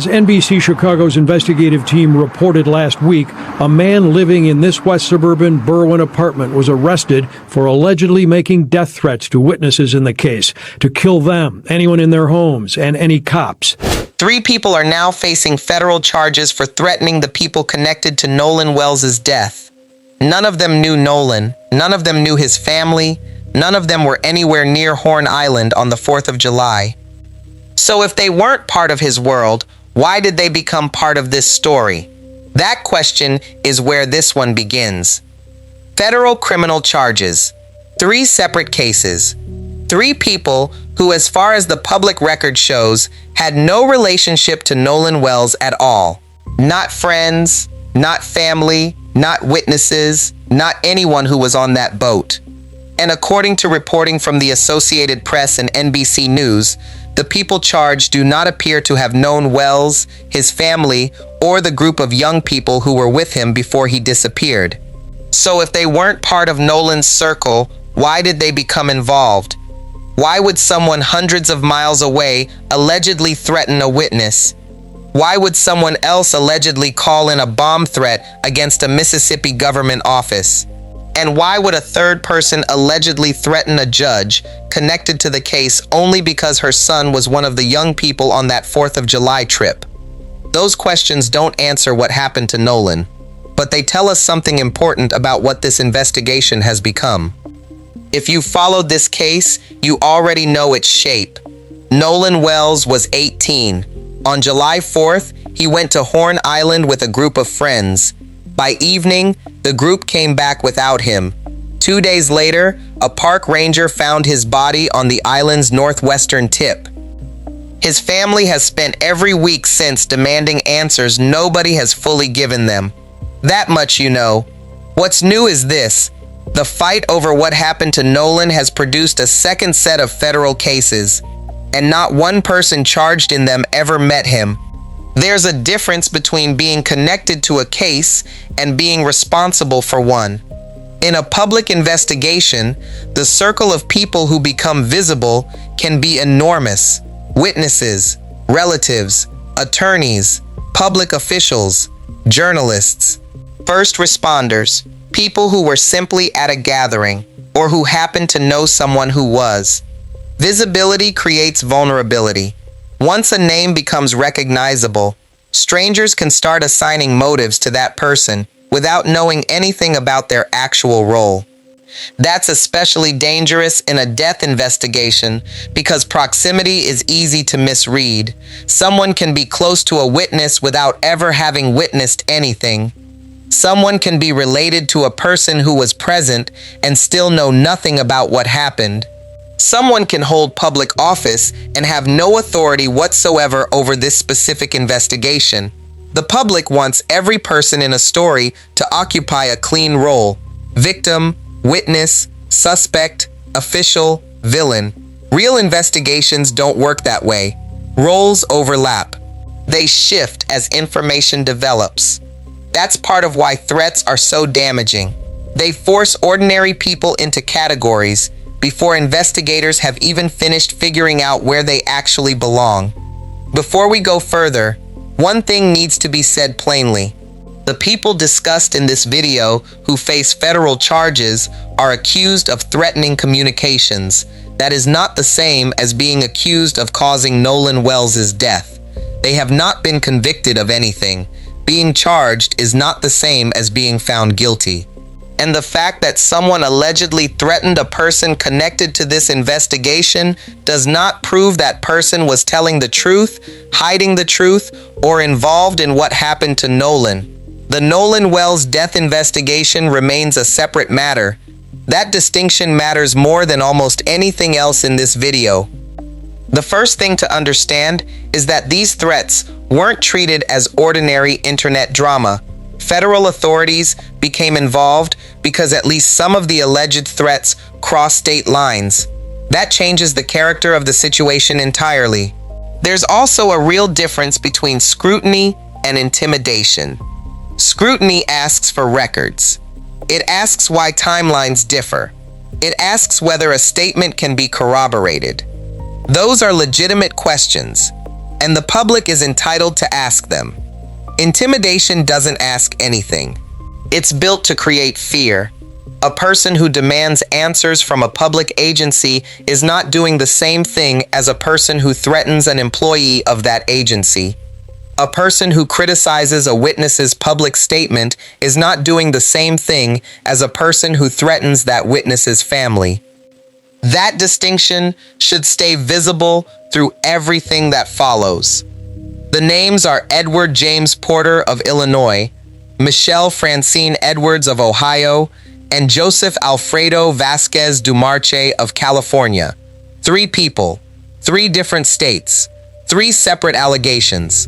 As NBC Chicago's investigative team reported last week, a man living in this West suburban Berwyn apartment was arrested for allegedly making death threats to witnesses in the case to kill them, anyone in their homes, and any cops. 3 people are now facing federal charges for threatening the people connected to Nolan Wells' death. None of them knew Nolan. None of them knew his family. None of them were anywhere near Horn Island on the 4th of July. So if they weren't part of his world, why did they become part of this story? That question is where this one begins. Federal criminal charges. 3 separate cases. 3 people who, as far as the public record shows, had no relationship to Nolan Wells at all. Not friends, not family, not witnesses, not anyone who was on that boat. And according to reporting from the Associated Press and NBC News, the people charged do not appear to have known Wells, his family, or the group of young people who were with him before he disappeared. So if they weren't part of Nolan's circle, why did they become involved? Why would someone hundreds of miles away allegedly threaten a witness? Why would someone else allegedly call in a bomb threat against a Mississippi government office? And why would a third person allegedly threaten a judge connected to the case only because her son was one of the young people on that 4th of July trip? Those questions don't answer what happened to Nolan, but they tell us something important about what this investigation has become. If you followed this case, you already know its shape. Nolan Wells was 18. On July 4th, he went to Horn Island with a group of friends. By evening, the group came back without him. 2 days later, a park ranger found his body on the island's northwestern tip. His family has spent every week since demanding answers nobody has fully given them. That much you know. What's new is this. The fight over what happened to Nolan has produced a second set of federal cases, and not one person charged in them ever met him. There's a difference between being connected to a case and being responsible for one. In a public investigation, the circle of people who become visible can be enormous. Witnesses, relatives, attorneys, public officials, journalists, first responders, people who were simply at a gathering, or who happened to know someone who was. Visibility creates vulnerability. Once a name becomes recognizable, strangers can start assigning motives to that person without knowing anything about their actual role. That's especially dangerous in a death investigation because proximity is easy to misread. Someone can be close to a witness without ever having witnessed anything. Someone can be related to a person who was present and still know nothing about what happened. Someone can hold public office and have no authority whatsoever over this specific investigation. The public wants every person in a story to occupy a clean role: victim, witness, suspect, official, villain. Real investigations don't work that way. Roles overlap. They shift as information develops. That's part of why threats are so damaging. They force ordinary people into categories before investigators have even finished figuring out where they actually belong. Before we go further, one thing needs to be said plainly. The people discussed in this video who face federal charges are accused of threatening communications. That is not the same as being accused of causing Nolan Wells' death. They have not been convicted of anything. Being charged is not the same as being found guilty. And the fact that someone allegedly threatened a person connected to this investigation does not prove that person was telling the truth, hiding the truth, or involved in what happened to Nolan. The Nolan Wells death investigation remains a separate matter. That distinction matters more than almost anything else in this video. The first thing to understand is that these threats weren't treated as ordinary internet drama. Federal authorities became involved because at least some of the alleged threats cross state lines. That changes the character of the situation entirely. There's also a real difference between scrutiny and intimidation. Scrutiny asks for records. It asks why timelines differ. It asks whether a statement can be corroborated. Those are legitimate questions. and the public is entitled to ask them. Intimidation doesn't ask anything. It's built to create fear. A person who demands answers from a public agency is not doing the same thing as a person who threatens an employee of that agency. A person who criticizes a witness's public statement is not doing the same thing as a person who threatens that witness's family. That distinction should stay visible through everything that follows. The names are Edward James Porter of Illinois, Michelle Francine Edwards of Ohio, and Joseph Alfredo Vasquez Dumarche of California. 3 people, 3 different states, 3 separate allegations,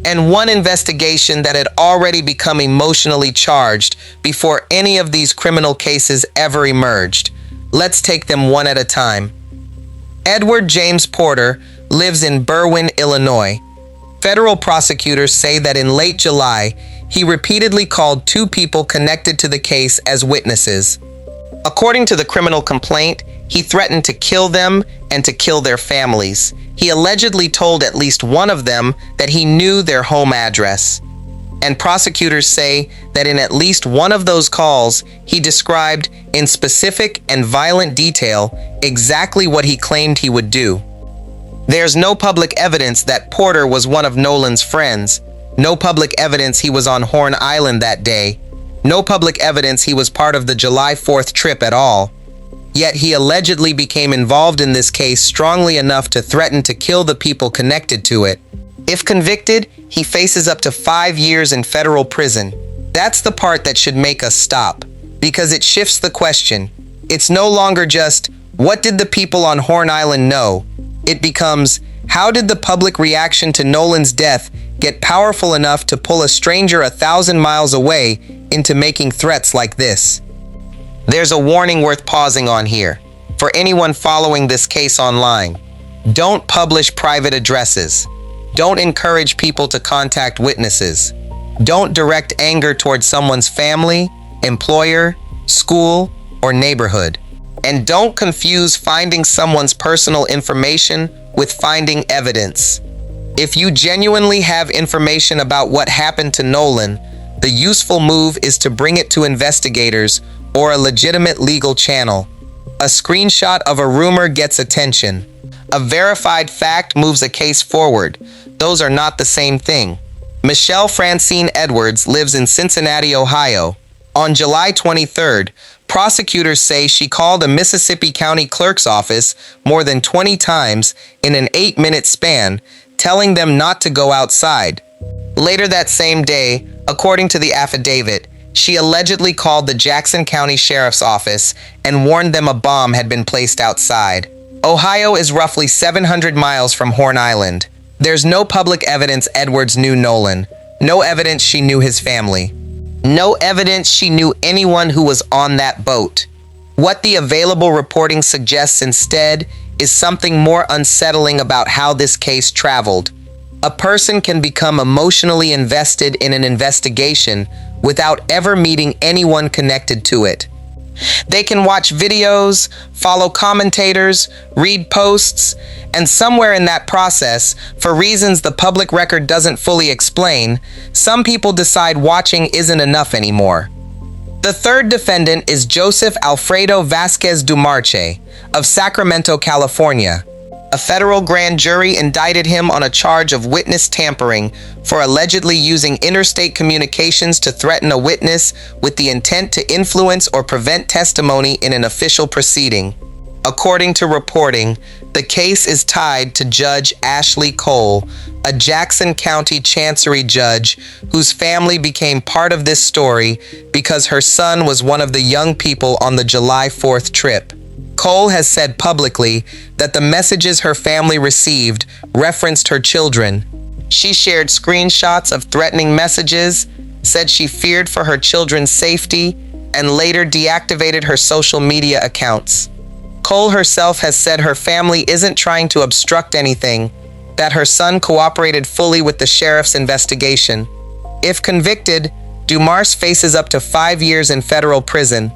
and 1 investigation that had already become emotionally charged before any of these criminal cases ever emerged. Let's take them one at a time. Edward James Porter lives in Berwyn, Illinois. Federal prosecutors say that in late July, he repeatedly called 2 people connected to the case as witnesses. According to the criminal complaint, he threatened to kill them and to kill their families. He allegedly told at least one of them that he knew their home address. And prosecutors say that in at least one of those calls, he described in specific and violent detail exactly what he claimed he would do. There's no public evidence that Porter was one of Nolan's friends, no public evidence he was on Horn Island that day, no public evidence he was part of the July 4th trip at all. Yet he allegedly became involved in this case strongly enough to threaten to kill the people connected to it. If convicted, he faces up to 5 years in federal prison. That's the part that should make us stop, because it shifts the question. It's no longer just, what did the people on Horn Island know? It becomes, how did the public reaction to Nolan's death get powerful enough to pull a stranger 1,000 miles away into making threats like this? There's a warning worth pausing on here. For anyone following this case online, don't publish private addresses. Don't encourage people to contact witnesses. Don't direct anger towards someone's family, employer, school, or neighborhood. And don't confuse finding someone's personal information with finding evidence. If you genuinely have information about what happened to Nolan, the useful move is to bring it to investigators or a legitimate legal channel. A screenshot of a rumor gets attention. A verified fact moves a case forward. Those are not the same thing. Michelle Francine Edwards lives in Cincinnati, Ohio. On July 23rd, prosecutors say she called a Mississippi County Clerk's office more than 20 times in an 8-minute span, telling them not to go outside. Later that same day, according to the affidavit, she allegedly called the Jackson County Sheriff's Office and warned them a bomb had been placed outside. Ohio is roughly 700 miles from Horn Island. There's no public evidence Edwards knew Nolan, no evidence she knew his family, no evidence she knew anyone who was on that boat. What the available reporting suggests instead is something more unsettling about how this case traveled. A person can become emotionally invested in an investigation without ever meeting anyone connected to it. They can watch videos, follow commentators, read posts, and somewhere in that process, for reasons the public record doesn't fully explain, some people decide watching isn't enough anymore. The third defendant is Joseph Alfredo Vasquez Dumarche of Sacramento, California. A federal grand jury indicted him on a charge of witness tampering for allegedly using interstate communications to threaten a witness with the intent to influence or prevent testimony in an official proceeding. According to reporting, the case is tied to Judge Ashley Cole, a Jackson County Chancery judge whose family became part of this story because her son was one of the young people on the July 4th trip. Cole has said publicly that the messages her family received referenced her children. She shared screenshots of threatening messages, said she feared for her children's safety, and later deactivated her social media accounts. Cole herself has said her family isn't trying to obstruct anything, that her son cooperated fully with the sheriff's investigation. If convicted, Dumarche faces up to 5 years in federal prison.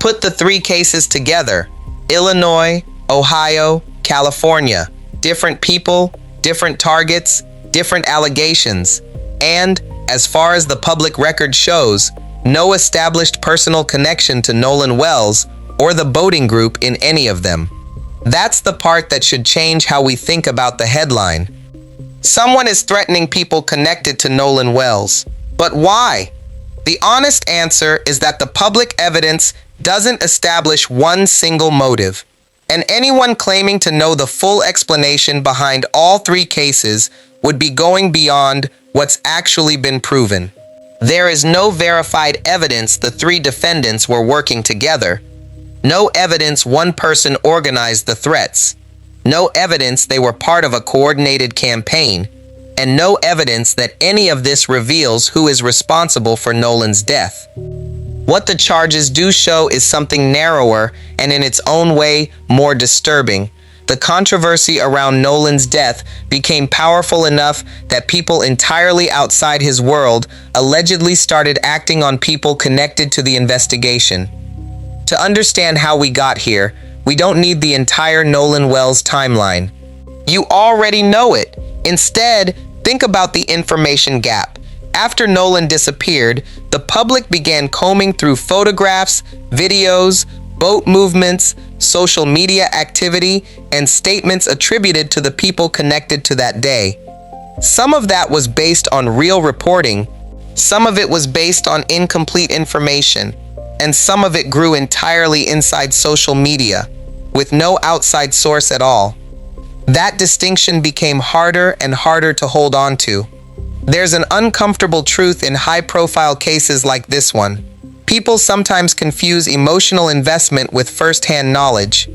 Put the 3 cases together: Illinois, Ohio, California. Different people, different targets, different allegations, and, as far as the public record shows, no established personal connection to Nolan Wells or the boating group in any of them. That's the part that should change how we think about the headline. Someone is threatening people connected to Nolan Wells. But why? The honest answer is that the public evidence doesn't establish one single motive. And anyone claiming to know the full explanation behind all three cases would be going beyond what's actually been proven. There is no verified evidence the three defendants were working together. No evidence one person organized the threats. No evidence they were part of a coordinated campaign. And no evidence that any of this reveals who is responsible for Nolan's death. What the charges do show is something narrower and in its own way more disturbing. The controversy around Nolan's death became powerful enough that people entirely outside his world allegedly started acting on people connected to the investigation. To understand how we got here, we don't need the entire Nolan Wells timeline. You already know it. Instead, think about the information gap. After Nolan disappeared, the public began combing through photographs, videos, boat movements, social media activity, and statements attributed to the people connected to that day. Some of that was based on real reporting, some of it was based on incomplete information, and some of it grew entirely inside social media, with no outside source at all. That distinction became harder and harder to hold on to. There's an uncomfortable truth in high-profile cases like this one. People sometimes confuse emotional investment with first-hand knowledge.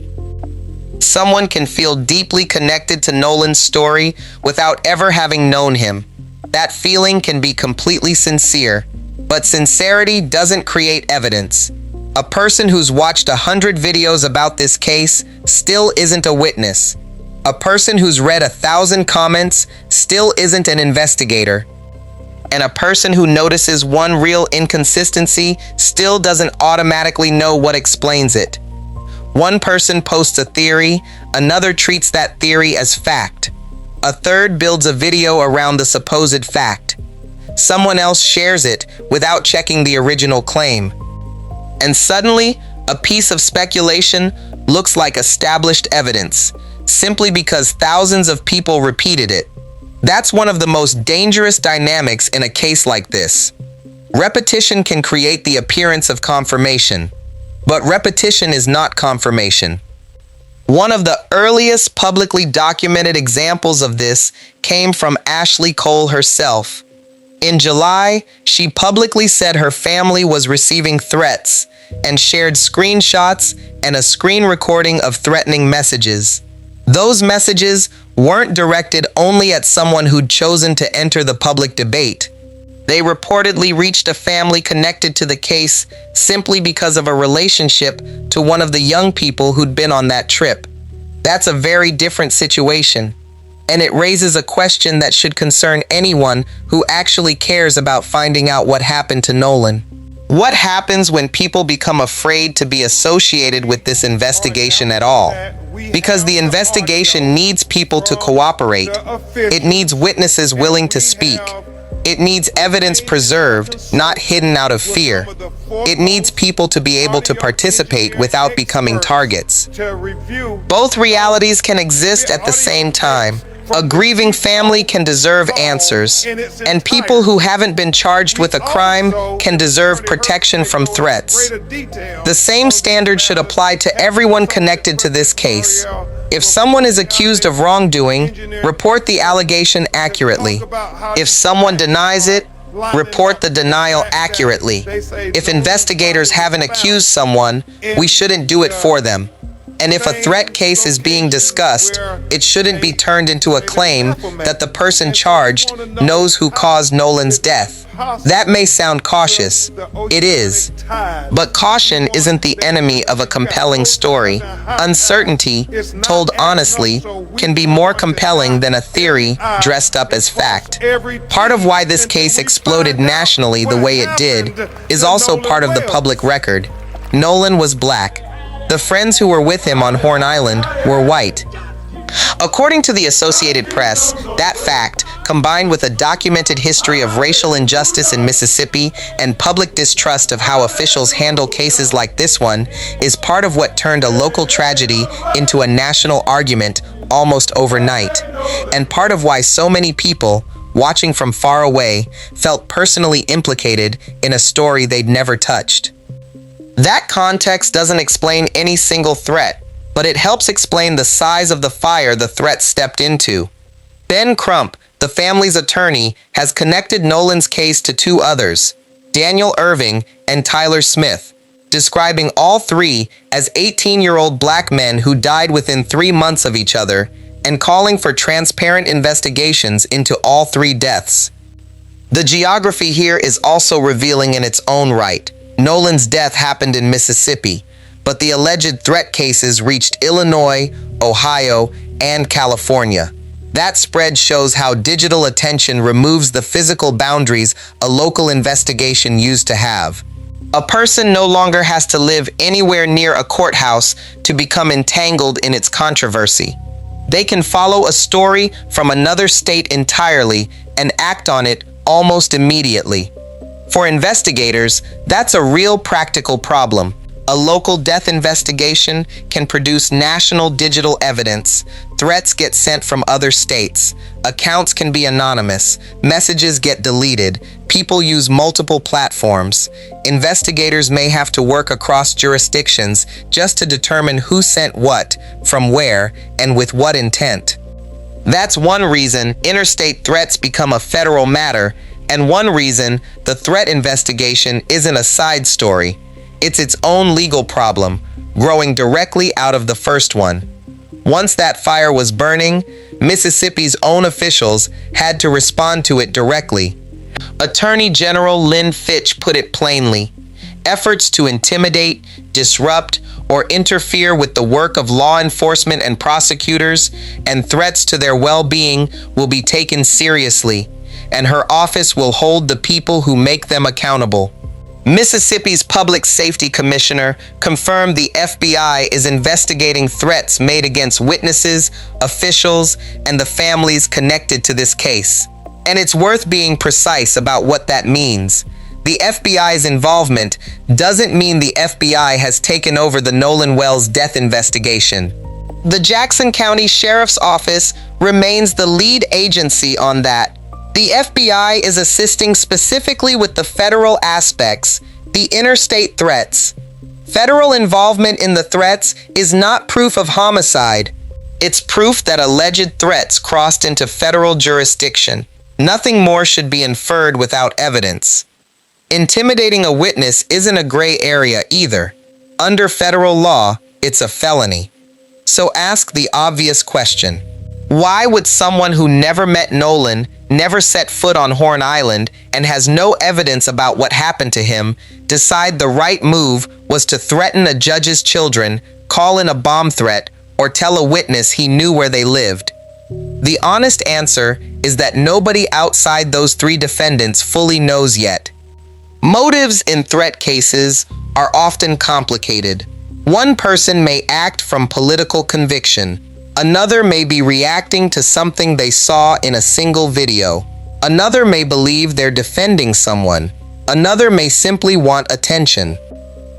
Someone can feel deeply connected to Nolan's story without ever having known him. That feeling can be completely sincere, but sincerity doesn't create evidence. A person who's watched 100 videos about this case still isn't a witness. A person who's read 1,000 comments still isn't an investigator. And a person who notices one real inconsistency still doesn't automatically know what explains it. One person posts a theory, another treats that theory as fact. A third builds a video around the supposed fact. Someone else shares it without checking the original claim. And suddenly, a piece of speculation looks like established evidence, simply because thousands of people repeated it. That's one of the most dangerous dynamics in a case like this. Repetition can create the appearance of confirmation, but repetition is not confirmation. One of the earliest publicly documented examples of this came from Ashley Cole herself. In July, she publicly said her family was receiving threats and shared screenshots and a screen recording of threatening messages. Those messages weren't directed only at someone who'd chosen to enter the public debate. They reportedly reached a family connected to the case simply because of a relationship to one of the young people who'd been on that trip. That's a very different situation, and it raises a question that should concern anyone who actually cares about finding out what happened to Nolan. What happens when people become afraid to be associated with this investigation at all? Because the investigation needs people to cooperate. It needs witnesses willing to speak. It needs evidence preserved, not hidden out of fear. It needs people to be able to participate without becoming targets. Both realities can exist at the same time. A grieving family can deserve answers, and people who haven't been charged with a crime can deserve protection from threats. The same standard should apply to everyone connected to this case. If someone is accused of wrongdoing, report the allegation accurately. If someone denies it, report the denial accurately. If investigators haven't accused someone, we shouldn't do it for them. And if a threat case is being discussed, it shouldn't be turned into a claim that the person charged knows who caused Nolan's death. That may sound cautious. It is. But caution isn't the enemy of a compelling story. Uncertainty, told honestly, can be more compelling than a theory dressed up as fact. Part of why this case exploded nationally the way it did is also part of the public record. Nolan was black. The friends who were with him on Horn Island were white. According to the Associated Press, that fact, combined with a documented history of racial injustice in Mississippi and public distrust of how officials handle cases like this one, is part of what turned a local tragedy into a national argument almost overnight, and part of why so many people, watching from far away, felt personally implicated in a story they'd never touched. That context doesn't explain any single threat, but it helps explain the size of the fire the threat stepped into. Ben Crump, the family's attorney, has connected Nolan's case to two others, Daniel Irving and Tyler Smith, describing all three as 18-year-old black men who died within 3 months of each other, and calling for transparent investigations into all three deaths. The geography here is also revealing in its own right. Nolan's death happened in Mississippi, but the alleged threat cases reached Illinois, Ohio, and California. That spread shows how digital attention removes the physical boundaries a local investigation used to have. A person no longer has to live anywhere near a courthouse to become entangled in its controversy. They can follow a story from another state entirely and act on it almost immediately. For investigators, that's a real practical problem. A local death investigation can produce national digital evidence. Threats get sent from other states. Accounts can be anonymous. Messages get deleted. People use multiple platforms. Investigators may have to work across jurisdictions just to determine who sent what, from where, and with what intent. That's one reason interstate threats become a federal matter, and one reason the threat investigation isn't a side story. It's its own legal problem, growing directly out of the first one. Once that fire was burning, Mississippi's own officials had to respond to it directly. Attorney General Lynn Fitch put it plainly: efforts to intimidate, disrupt, or interfere with the work of law enforcement and prosecutors, and threats to their well-being will be taken seriously, and her office will hold the people who make them accountable. Mississippi's Public Safety Commissioner confirmed the FBI is investigating threats made against witnesses, officials, and the families connected to this case. And it's worth being precise about what that means. The FBI's involvement doesn't mean the FBI has taken over the Nolan Wells death investigation. The Jackson County Sheriff's Office remains the lead agency on that. The FBI is assisting specifically with the federal aspects, the interstate threats. Federal involvement in the threats is not proof of homicide. It's proof that alleged threats crossed into federal jurisdiction. Nothing more should be inferred without evidence. Intimidating a witness isn't a gray area either. Under federal law, it's a felony. So ask the obvious question: why would someone who never met Nolan, never set foot on Horn Island, and has no evidence about what happened to him, decide the right move was to threaten a judge's children, call in a bomb threat, or tell a witness he knew where they lived? The honest answer is that nobody outside those three defendants fully knows yet. Motives in threat cases are often complicated. One person may act from political conviction. Another may be reacting to something they saw in a single video. Another may believe they're defending someone. Another may simply want attention.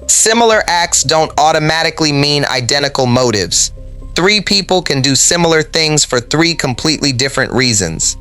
Similar acts don't automatically mean identical motives. Three people can do similar things for three completely different reasons.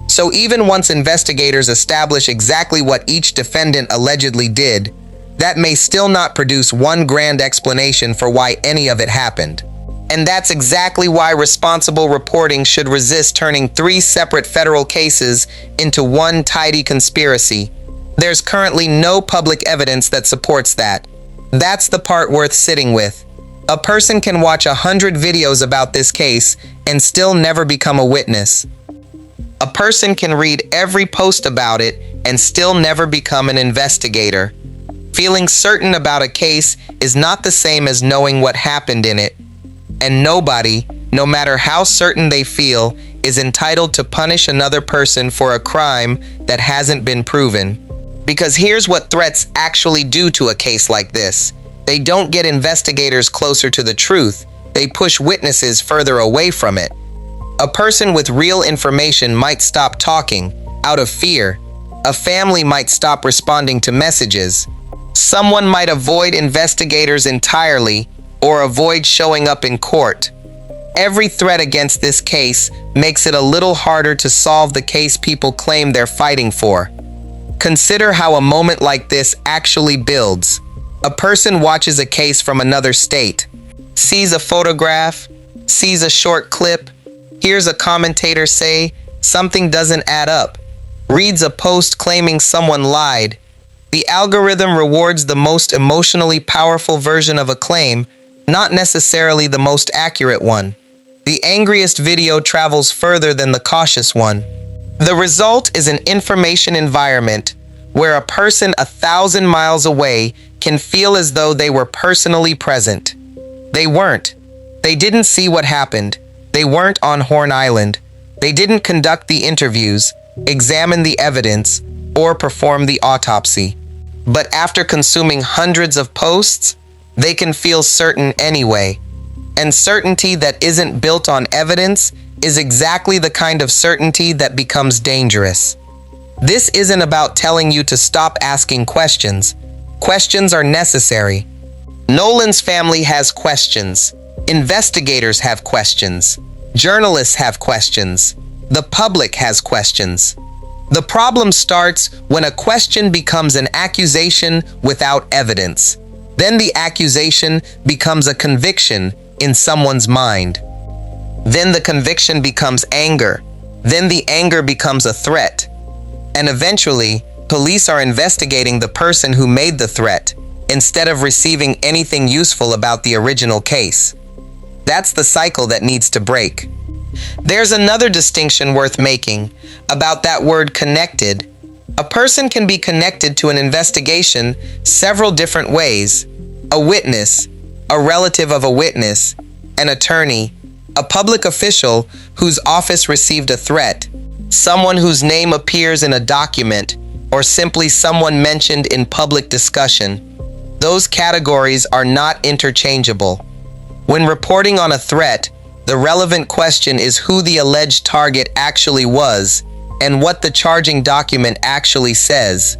So even once investigators establish exactly what each defendant allegedly did, that may still not produce one grand explanation for why any of it happened. And that's exactly why responsible reporting should resist turning three separate federal cases into one tidy conspiracy. There's currently no public evidence that supports that. That's the part worth sitting with. A person can watch 100 videos about this case and still never become a witness. A person can read every post about it and still never become an investigator. Feeling certain about a case is not the same as knowing what happened in it. And nobody, no matter how certain they feel, is entitled to punish another person for a crime that hasn't been proven. Because here's what threats actually do to a case like this. They don't get investigators closer to the truth. They push witnesses further away from it. A person with real information might stop talking out of fear. A family might stop responding to messages. Someone might avoid investigators entirely or avoid showing up in court. Every threat against this case makes it a little harder to solve the case people claim they're fighting for. Consider how a moment like this actually builds. A person watches a case from another state, sees a photograph, sees a short clip, hears a commentator say something doesn't add up, reads a post claiming someone lied. The algorithm rewards the most emotionally powerful version of a claim, not necessarily the most accurate one. The angriest video travels further than the cautious one. The result is an information environment where a person 1,000 miles away can feel as though they were personally present. They weren't. They didn't see what happened. They weren't on Horn Island. They didn't conduct the interviews, examine the evidence, or perform the autopsy. But after consuming hundreds of posts, they can feel certain anyway. And certainty that isn't built on evidence is exactly the kind of certainty that becomes dangerous. This isn't about telling you to stop asking questions. Questions are necessary. Nolan's family has questions. Investigators have questions. Journalists have questions. The public has questions. The problem starts when a question becomes an accusation without evidence. Then the accusation becomes a conviction in someone's mind. Then the conviction becomes anger. Then the anger becomes a threat. And eventually, police are investigating the person who made the threat instead of receiving anything useful about the original case. That's the cycle that needs to break. There's another distinction worth making about that word connected. A person can be connected to an investigation several different ways. A witness, a relative of a witness, an attorney, a public official whose office received a threat, someone whose name appears in a document, or simply someone mentioned in public discussion. Those categories are not interchangeable. When reporting on a threat, the relevant question is who the alleged target actually was and what the charging document actually says.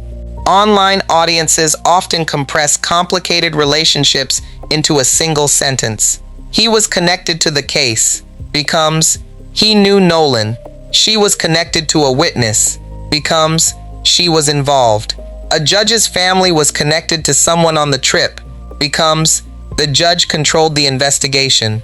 Online audiences often compress complicated relationships into a single sentence. He was connected to the case becomes he knew Nolan. She was connected to a witness becomes she was involved. A judge's family was connected to someone on the trip becomes the judge controlled the investigation.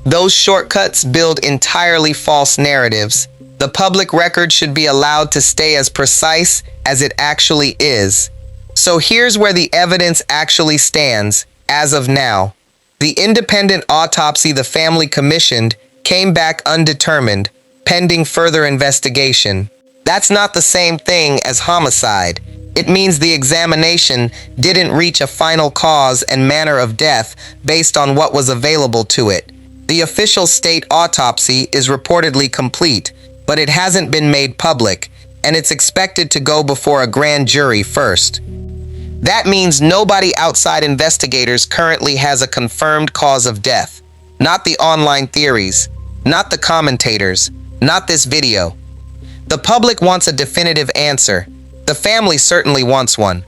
Those shortcuts build entirely false narratives. The public record should be allowed to stay as precise as it actually is. So here's where the evidence actually stands, as of now. The independent autopsy the family commissioned came back undetermined, pending further investigation. That's not the same thing as homicide. It means the examination didn't reach a final cause and manner of death based on what was available to it. The official state autopsy is reportedly complete, but it hasn't been made public, and it's expected to go before a grand jury first. That means nobody outside investigators currently has a confirmed cause of death. Not the online theories, not the commentators, not this video. The public wants a definitive answer. The family certainly wants one.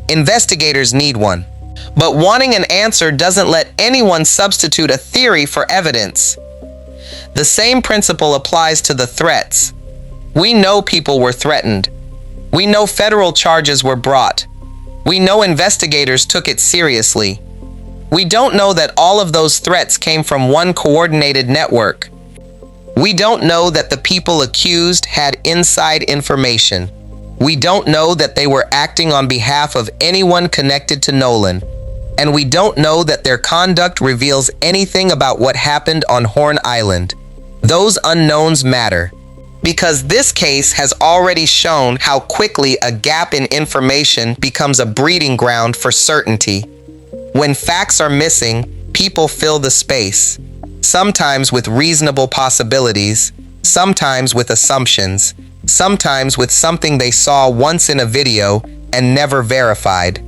Investigators need one. But wanting an answer doesn't let anyone substitute a theory for evidence. The same principle applies to the threats. We know people were threatened. We know federal charges were brought. We know investigators took it seriously. We don't know that all of those threats came from one coordinated network. We don't know that the people accused had inside information. We don't know that they were acting on behalf of anyone connected to Nolan. And we don't know that their conduct reveals anything about what happened on Horn Island. Those unknowns matter, because this case has already shown how quickly a gap in information becomes a breeding ground for certainty. When facts are missing, people fill the space, sometimes with reasonable possibilities, sometimes with assumptions, sometimes with something they saw once in a video and never verified.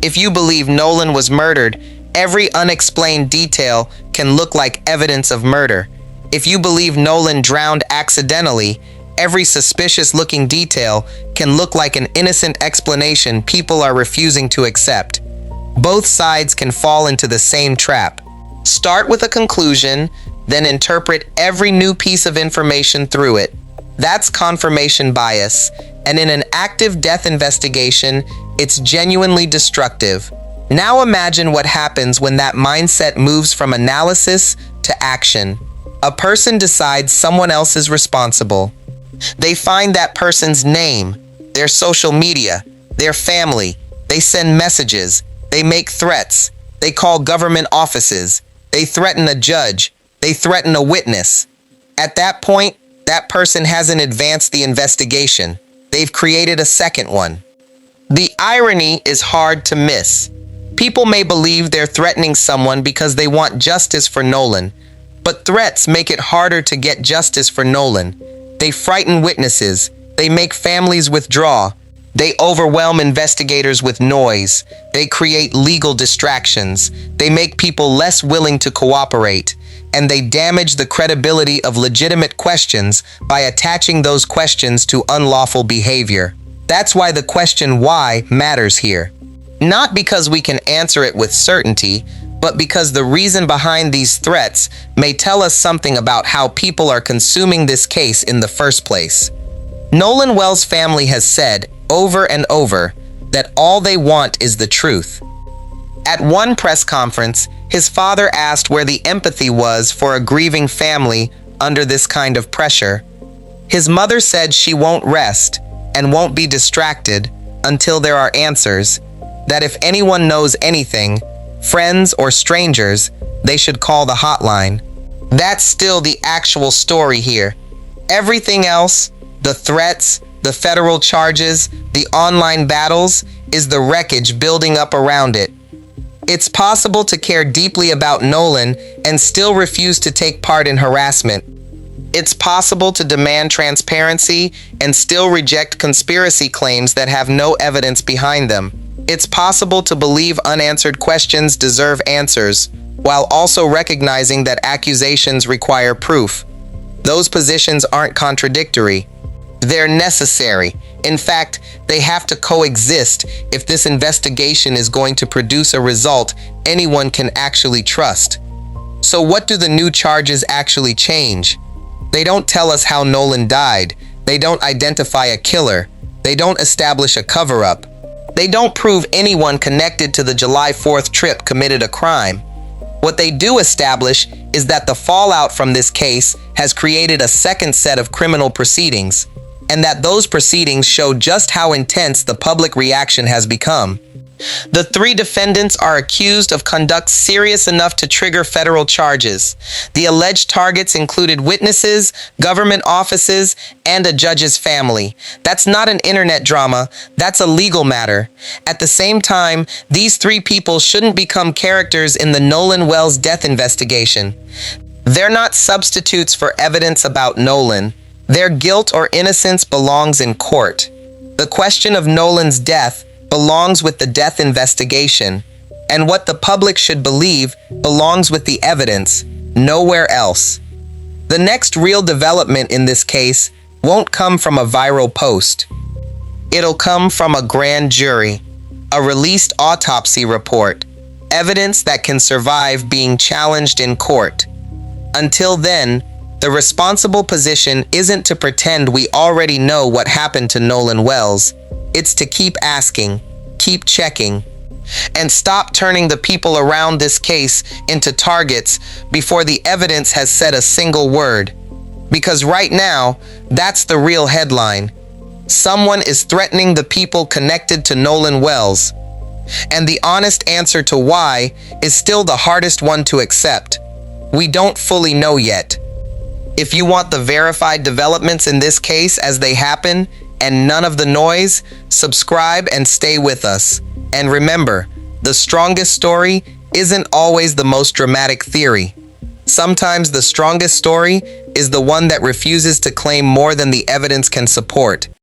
If you believe Nolan was murdered, every unexplained detail can look like evidence of murder. If you believe Nolan drowned accidentally, every suspicious-looking detail can look like an innocent explanation people are refusing to accept. Both sides can fall into the same trap. Start with a conclusion, then interpret every new piece of information through it. That's confirmation bias, and in an active death investigation, it's genuinely destructive. Now imagine what happens when that mindset moves from analysis to action. A person decides someone else is responsible. They find that person's name, their social media, their family. They send messages. They make threats. They call government offices. They threaten a judge. They threaten a witness. At that point, that person hasn't advanced the investigation. They've created a second one. The irony is hard to miss. People may believe they're threatening someone because they want justice for Nolan, but threats make it harder to get justice for Nolan. They frighten witnesses. They make families withdraw. They overwhelm investigators with noise. They create legal distractions. They make people less willing to cooperate. And they damage the credibility of legitimate questions by attaching those questions to unlawful behavior. That's why the question why matters here. Not because we can answer it with certainty, but because the reason behind these threats may tell us something about how people are consuming this case in the first place. Nolan Wells' family has said over and over that all they want is the truth. At one press conference, his father asked where the empathy was for a grieving family under this kind of pressure. His mother said she won't rest and won't be distracted until there are answers, that if anyone knows anything, friends or strangers, they should call the hotline. That's still the actual story here. Everything else, the threats, the federal charges, the online battles, is the wreckage building up around it. It's possible to care deeply about Nolan and still refuse to take part in harassment. It's possible to demand transparency and still reject conspiracy claims that have no evidence behind them. It's possible to believe unanswered questions deserve answers, while also recognizing that accusations require proof. Those positions aren't contradictory. They're necessary. In fact, they have to coexist if this investigation is going to produce a result anyone can actually trust. So what do the new charges actually change? They don't tell us how Nolan died. They don't identify a killer. They don't establish a cover-up. They don't prove anyone connected to the July 4th trip committed a crime. What they do establish is that the fallout from this case has created a second set of criminal proceedings, and that those proceedings show just how intense the public reaction has become. The three defendants are accused of conduct serious enough to trigger federal charges. The alleged targets included witnesses, government offices, and a judge's family. That's not an internet drama, that's a legal matter. At the same time, these three people shouldn't become characters in the Nolan Wells death investigation. They're not substitutes for evidence about Nolan. Their guilt or innocence belongs in court. The question of Nolan's death belongs with the death investigation, and what the public should believe belongs with the evidence, nowhere else. The next real development in this case won't come from a viral post. It'll come from a grand jury, a released autopsy report, evidence that can survive being challenged in court. Until then, the responsible position isn't to pretend we already know what happened to Nolan Wells. It's to keep asking, keep checking, and stop turning the people around this case into targets before the evidence has said a single word. Because right now, that's the real headline. Someone is threatening the people connected to Nolan Wells. And the honest answer to why is still the hardest one to accept. We don't fully know yet. If you want the verified developments in this case as they happen, and none of the noise, subscribe and stay with us. And remember, the strongest story isn't always the most dramatic theory. Sometimes the strongest story is the one that refuses to claim more than the evidence can support.